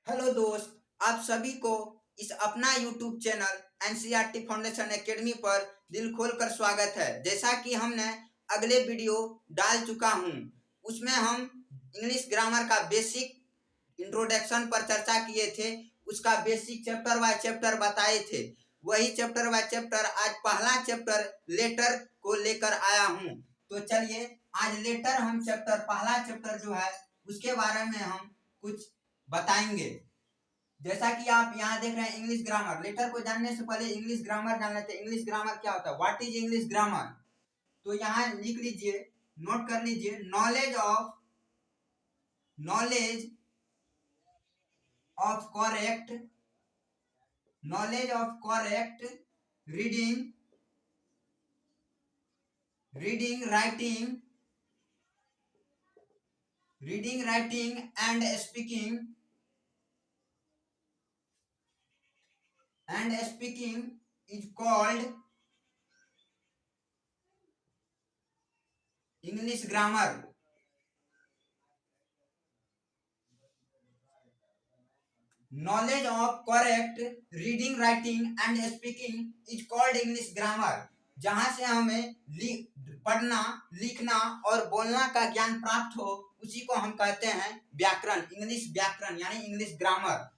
Hello दोस्त, आप सभी को इस अपना YouTube channel NCERT foundation academy पर दिल खोल कर स्वागत है। जैसा कि हमने अगले वीडियो डाल चुका हूं, उसमें हम इंग्लिश ग्रामर का बेसिक इंट्रोडक्शन पर चर्चा किए थे। उसका बेसिक चैप्टर बाय चैप्टर बताए थे। वही चैप्टर बाय चैप्टर आज पहला चैप्टर लेटर को लेकर आया हूं। तो चलिए आज लेटर हम चैप्टर पहला चैप्टर जो है उसके बारे में हम कुछ बताएंगे। जैसा कि आप यहाँ देख रहे हैं इंग्लिश ग्रामर। लेटर को जानने से पहले इंग्लिश ग्रामर जान लेते हैं। इंग्लिश ग्रामर क्या होता है, व्हाट इज इंग्लिश ग्रामर। तो यहाँ लिख लीजिए, नोट कर लीजिए, knowledge of correct reading writing and speaking is called English grammar. Knowledge of correct reading writing and speaking is called English grammar. जहां से हमें पढ़ना, लिखना और बोलना का ज्ञान प्राप्त हो उसी को हम कहते हैं व्याकरण, इंग्लिश व्याकरण यानी इंग्लिश ग्रामर।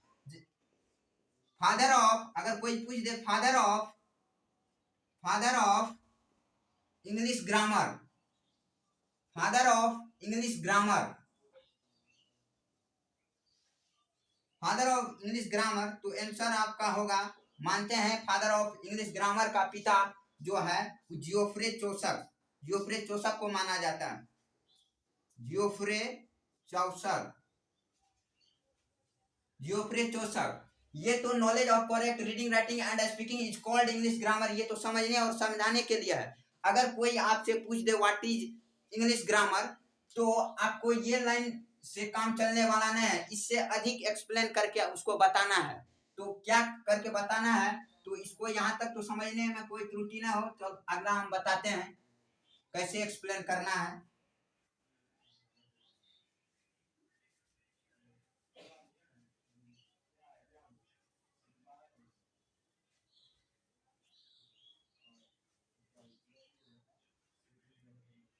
फादर ऑफ, अगर कोई पूछ दे father of English grammar, father of English grammar, father of English grammar, तो आंसर आपका होगा, मानते हैं फादर ऑफ इंग्लिश ग्रामर का पिता जो है जियोफ्रे चौसक को माना जाता है। जियोफ्रे चौसक। ये तो knowledge of correct reading writing and speaking is called English grammar, ये तो समझने और समझाने के लिए है। अगर कोई आपसे पूछ दे व्हाट इज इंग्लिश ग्रामर, तो आपको ये लाइन से काम चलने वाला नहीं है, इससे अधिक एक्सप्लेन करके उसको बताना है। तो क्या करके बताना है, तो इसको यहाँ तक तो समझने में कोई त्रुटि ना हो, तो अगला हम बताते हैं कैसे एक्सप्लेन करना है।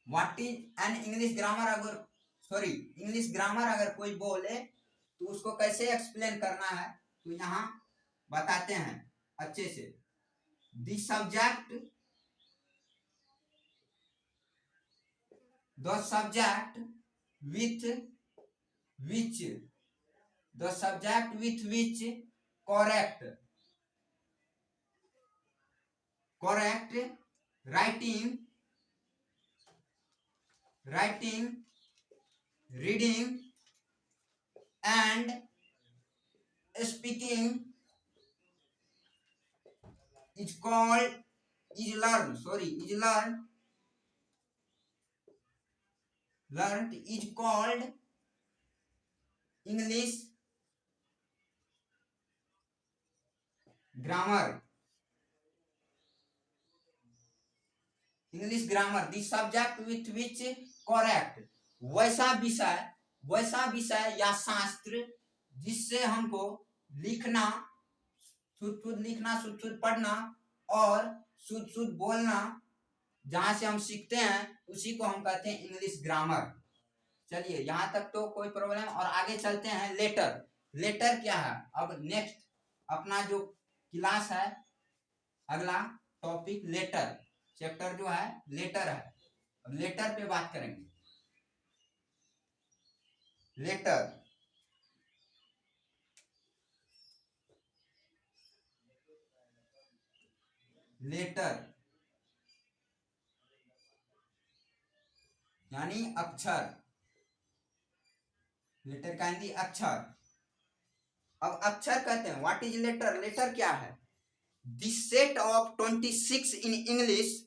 What is an English grammar, English grammar अगर कोई बोले तो उसको कैसे एक्सप्लेन करना है, तो यहाँ बताते हैं अच्छे से। The subject with which correct writing reading and speaking is called is learned is called English grammar। English grammar the subject with which correct, वैसा विषय या शास्त्र जिससे हमको लिखना शुद्ध पढ़ना और शुद्ध बोलना, जहां से हम सीखते हैं उसी को हम कहते हैं इंग्लिश ग्रामर। चलिए यहाँ तक तो कोई प्रॉब्लम, और आगे चलते हैं। लेटर क्या है, अब नेक्स्ट अपना जो क्लास है, अगला टॉपिक लेटर, चैप्टर जो है लेटर है। अब लेटर पे बात करेंगे। लेटर यानी अक्षर, लेटर का हिंदी अक्षर। अब अक्षर कहते हैं व्हाट इज लेटर क्या है, the set of 26 in English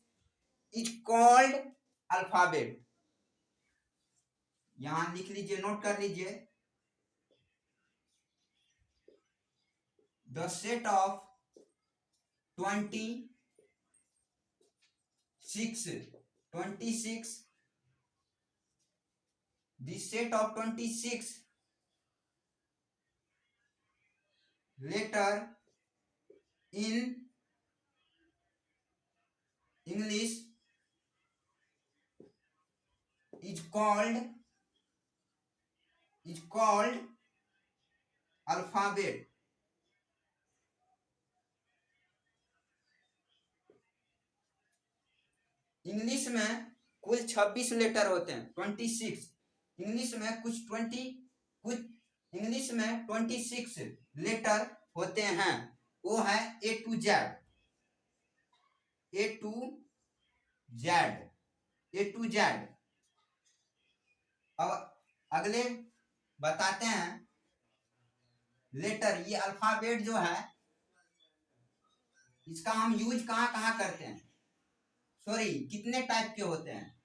is called alphabet. यहां लिख लीजिए, नोट कर लीजिए, the set of 26 the set of 26 letter in English is called alphabet. English में कुल 26 लेटर होते हैं, 26। इंग्लिश में कुछ इंग्लिश में 26 लेटर होते हैं। वो है A to Z, A to Z, A to Z। अब अगले बताते हैं लेटर। ये अल्फाबेट जो है इसका हम यूज कहाँ कहाँ करते हैं, सॉरी कितने टाइप के होते हैं।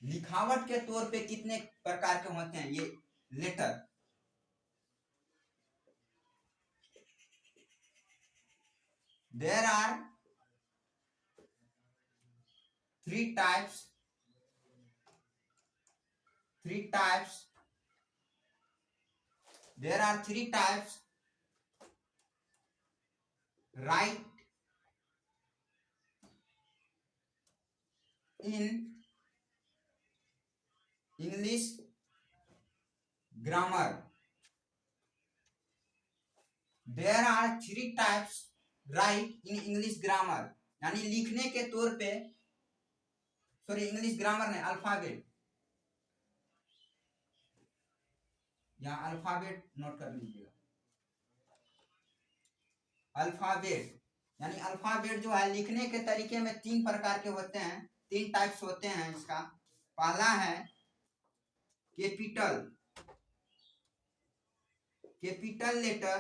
लिखावट के तौर पे कितने प्रकार के होते हैं ये letter. There are 3 types there are 3 types: write in English grammar. There are 3 types write in English grammar, यानी लिखने के तौर पे, सॉरी इंग्लिश ग्रामर ने अल्फाबेट, यहाँ अल्फाबेट नोट कर लीजिएगा। अल्फाबेट यानी अल्फाबेट जो है लिखने के तरीके में 3 प्रकार के होते हैं, 3 टाइप्स होते हैं इसका। पहला है कैपिटल लेटर,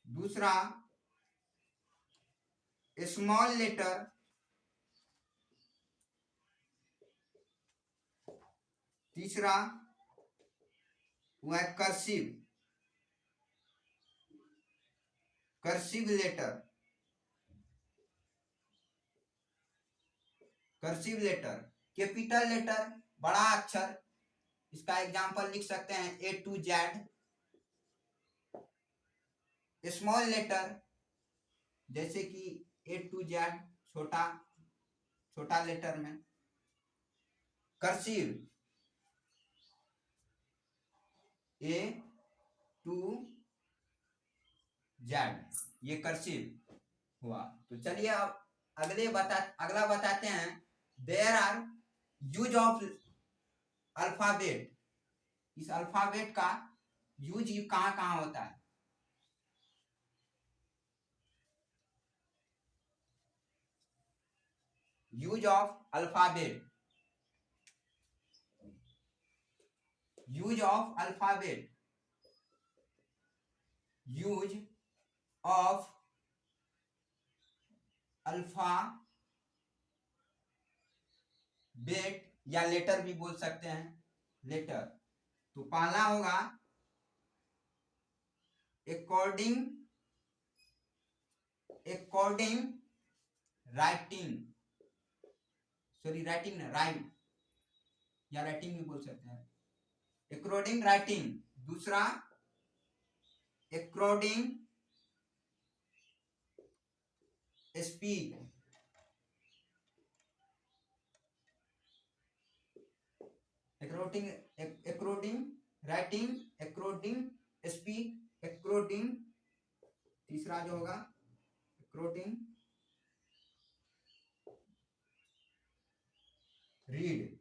दूसरा स्मॉल लेटर, तीसरा वह कर्सिव लेटर। कैपिटल लेटर बड़ा अक्षर, इसका एग्जांपल लिख सकते हैं A to Z। Small letter जैसे कि A to Z छोटा लेटर में। कर्सिव A to Z, ये कर्सिव हुआ। तो चलिए अब अगला बताते हैं। There are use of alphabet. इस अल्फाबेट का यूज कहाँ कहाँ होता है। Use of alphabet, use of alphabet या लेटर भी बोल सकते हैं, लेटर। तो पहला होगा अकॉर्डिंग राइटिंग या राइटिंग भी बोल सकते हैं। According writing. दूसरा according speak. According writing, according speak, according, तीसरा जो होगा अकॉर्डिंग रीड।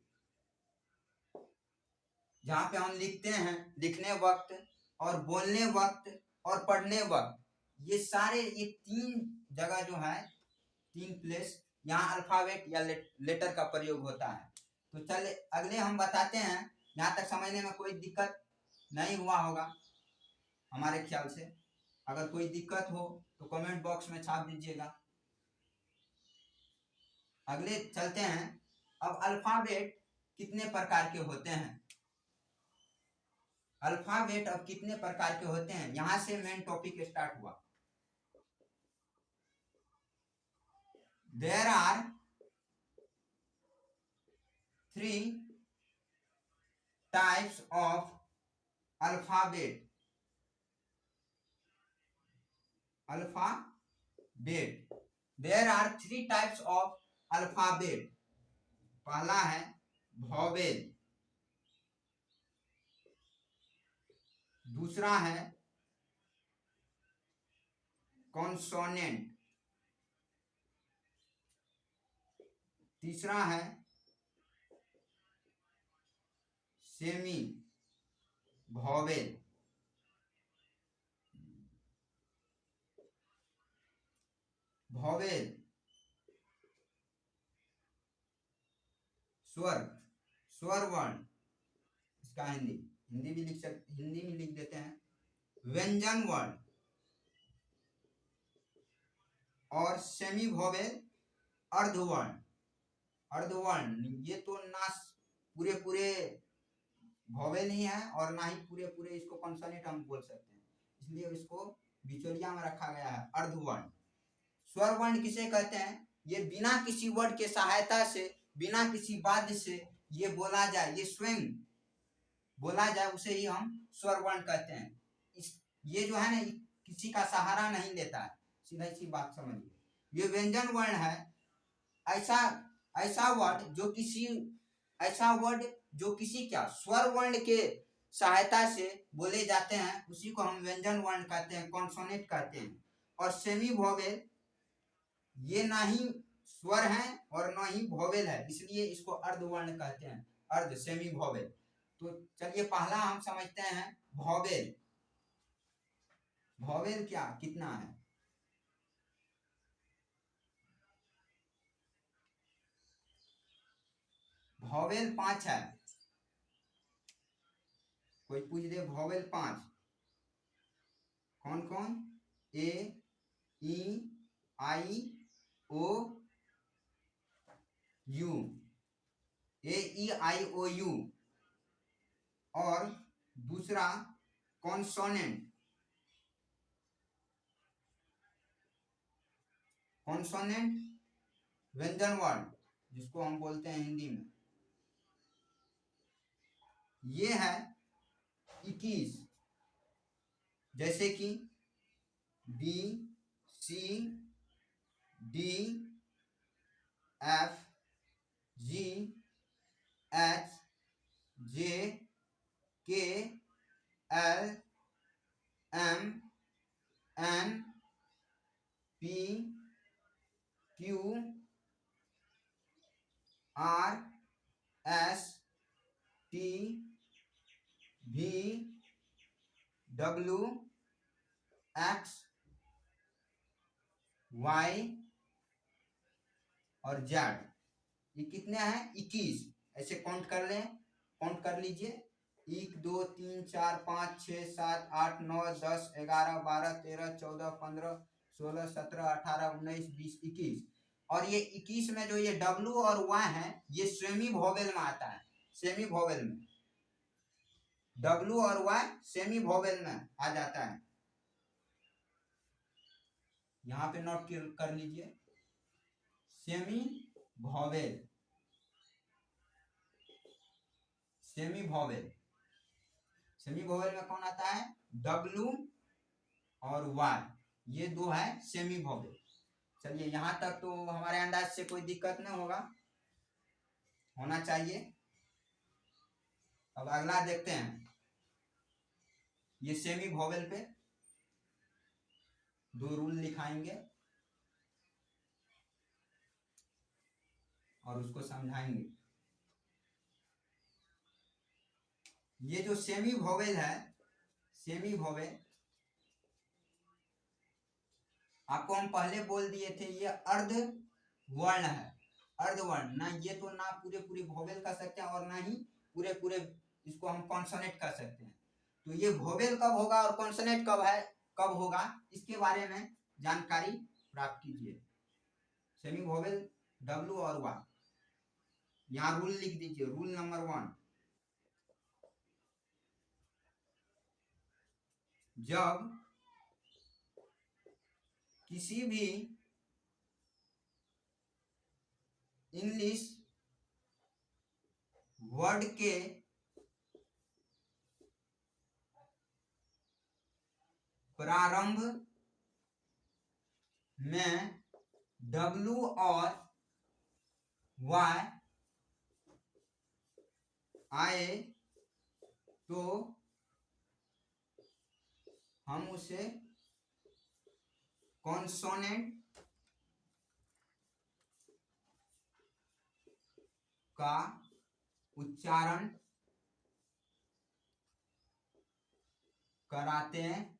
जहां पे हम लिखते हैं, लिखने वक्त और बोलने वक्त और पढ़ने वक्त, ये 3 जगह जो है, 3 प्लेस, यहाँ अल्फाबेट या लेटर का प्रयोग होता है। तो चले अगले हम बताते हैं। यहाँ तक समझने में कोई दिक्कत नहीं हुआ होगा हमारे ख्याल से। अगर कोई दिक्कत हो तो कमेंट बॉक्स में छाप दीजिएगा। अगले चलते हैं। अब अल्फाबेट कितने प्रकार के होते हैं। अल्फाबेट अब कितने प्रकार के होते हैं, यहां से मेन टॉपिक स्टार्ट हुआ। There are 3 types of alphabet. There are 3 types of alphabet. पहला है vowel, दूसरा है consonant, तीसरा है सेमी vowel. vowel स्वर वर्ण, इसका हिंदी भी हिंदी में लिख देते हैं व्यंजन वर्ण, और सेमी वॉवेल अर्धवर्ण ये तो ना पूरे वॉवेल नहीं है और ना ही पूरे इसको कॉन्सोनेंट हम बोल सकते हैं, इसलिए इसको बिचौलिया में रखा गया है अर्धवर्ण. स्वर वर्ण किसे कहते हैं? ये बिना किसी वर्ड के सहायता से, बिना किसी वाद्य से ये बोला जाए, ये स्वयं बोला जाए, उसे ही हम स्वर वर्ण कहते हैं. ये जो है ना किसी का सहारा नहीं लेता है, सीधा सी बात समझिए. ये व्यंजन वर्ण है, ऐसा वर्ड जो किसी क्या स्वर वर्ण के सहायता से बोले जाते हैं, उसी को हम व्यंजन वर्ण कहते हैं, कॉन्सोनेंट कहते हैं. और सेमी वॉवेल ये ना ही स्वर है और ना ही वॉवेल है, इसलिए इसको अर्धवर्ण कहते हैं, अर्ध सेमी वॉवेल. तो चलिए पहला हम समझते हैं वॉवेल. वॉवेल क्या कितना है? वॉवेल 5 है. कोई पूछ दे वॉवेल 5 कौन कौन? A, E, I, O, U. A, E, I, O, U. और दूसरा कॉन्सोनेंट. कॉन्सोनेंट व्यंजन वर्ण जिसको हम बोलते हैं हिंदी में, ये है 21, जैसे कि B, C, D, F, G, H, J, K, L, M, N, P, Q, R, S, T, V, W, X, Y और जेड. ये कितने हैं? 21. ऐसे काउंट कर लें, काउंट कर लीजिए. 1 2 3 4 5 6 7 8 9 10 11 12 13 14 15 16 17 18 19 20 21. और ये 21 में जो ये डब्ल्यू और वाई है, ये सेमी वॉवेल में आता है. सेमी वॉवेल में डब्ल्यू और वाई सेमी वॉवेल में आ जाता है. यहाँ पे नोट कर लीजिए सेमी वॉवेल. सेमी वॉवेल में कौन आता है? डब्ल्यू और वाई, ये दो है सेमी वॉवेल. चलिए यहाँ तक तो हमारे अंदाज से कोई दिक्कत नहीं होना चाहिए. अब अगला देखते हैं. ये सेमी वॉवेल पे 2 रूल लिखाएंगे और उसको समझाएंगे. ये जो सेमी वॉवेल है, सेमी वॉवेल आपको हम पहले बोल दिए थे, ये अर्ध वर्ण है. अर्धवर्ण ना, ये तो ना पूरे वॉवेल कर सकते हैं और ना ही पूरे इसको हम कॉन्सोनेंट कर सकते हैं. तो ये वॉवेल कब होगा और कॉन्सोनेंट कब होगा, इसके बारे में जानकारी प्राप्त कीजिए. सेमी वॉवेल डब्ल्यू और वाई. यहाँ रूल लिख दीजिए. रूल नंबर 1, जब किसी भी इंग्लिश वर्ड के प्रारंभ में W और Y आए तो हम उसे कॉन्सोनेंट का उच्चारण कराते हैं।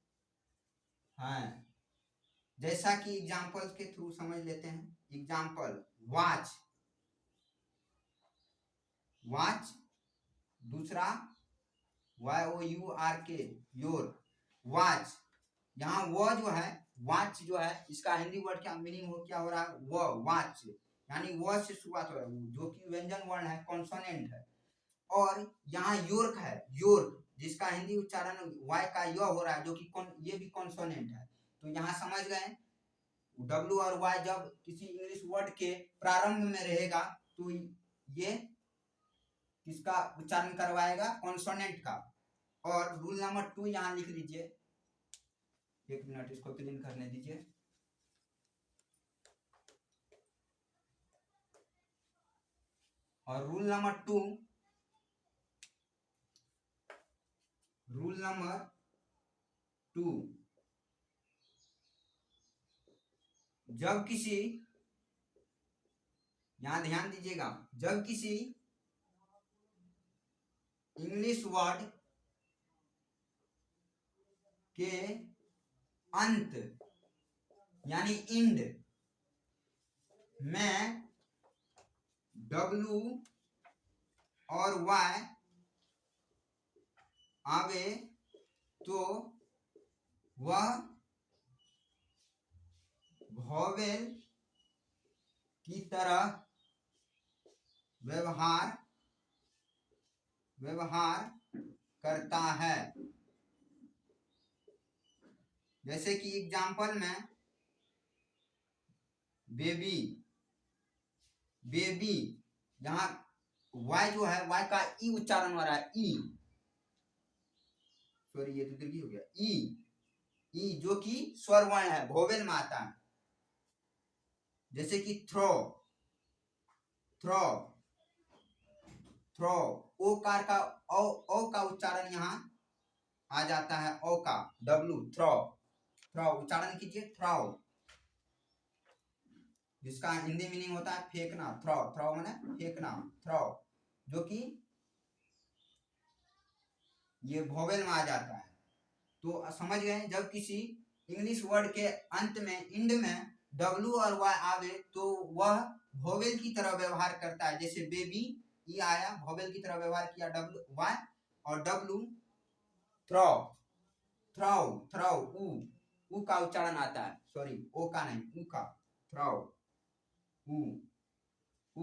जैसा कि एग्जाम्पल के थ्रू समझ लेते हैं। एग्जाम्पल वॉच, वॉच, दूसरा YOURK, योर, वॉच। यहाँ वो जो है वॉच जो है इसका हिंदी वर्ड क्या मीनिंग क्या हो रहा है, वो वॉच यानी वो से शुरुआत हो रहा है जो कि व्यंजन वर्ण है, कॉन्सोनेंट है। और यहाँ योर्क है, योर्क, जिसका हिंदी उच्चारण वाई का यो हो रहा है जो कि ये भी कॉन्सोनेंट है। तो यहाँ समझ गए W और Y जब किसी इंग्लिश वर्ड के प्रारंभ में रहेगा तो ये किसका उच्चारण करवाएगा, कॉन्सोनेंट का। और रूल नंबर 2 यहाँ लिख लीजिए, एक मिनट इसको क्लीन करने दीजिए। और रूल नंबर 2, जब किसी, यहां ध्यान दीजिएगा, जब किसी इंग्लिश वर्ड के अंत यानी इंड में W और Y आवे तो वह वोवेल की तरह व्यवहार करता है। जैसे कि एग्जाम्पल में बेबी, बेबी, यहाँ Y जो है Y का ई उच्चारण हो रहा है, ई, सॉरी ये तो दीर्घ हो गया, ई जो कि स्वर वर्ण है, वोवेल में आता है। जैसे कि थ्रो, थ्रो, थ्रो, ओकार का ओ का उच्चारण यहाँ आ जाता है, ओ का W, थ्रो, थ्रो उच्चारण कीजिए, थ्रो, जिसका हिंदी मीनिंग होता है फेंकना, थ्रो, थ्रो माने फेंकना, थ्रो, जो कि ये वोवेल में आ जाता है। तो समझ गए, जब किसी इंग्लिश वर्ड के अंत में, इंड में W और Y आवे तो वह वोवेल की तरह व्यवहार करता है। जैसे बेबी, ई आया, वोवेल की तरह व्यवहार किया Y, और W थ्रो, थ्रो, थ्रो, ऊ का उच्चारण आता है, सॉरी ओ का नहीं, ऊ का, थ्रो, ऊ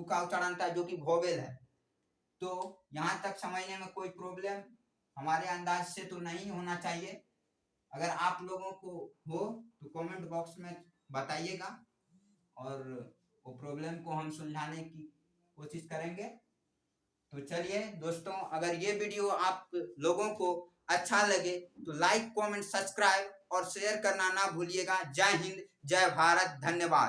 का उच्चारण आता है जो कि वोवेल है। तो यहाँ तक समझने में कोई प्रॉब्लम हमारे अंदाज से तो नहीं होना चाहिए। अगर आप लोगों को हो तो कमेंट बॉक्स में बताइएगा और वो प्रॉब्लम को हम सुलझाने की कोशिश करेंगे। तो चलिए दोस्तों, अगर ये वीडियो आप लोगों को अच्छा लगे तो लाइक, कमेंट, सब्सक्राइब और शेयर करना ना भूलिएगा। जय हिंद, जय भारत, धन्यवाद।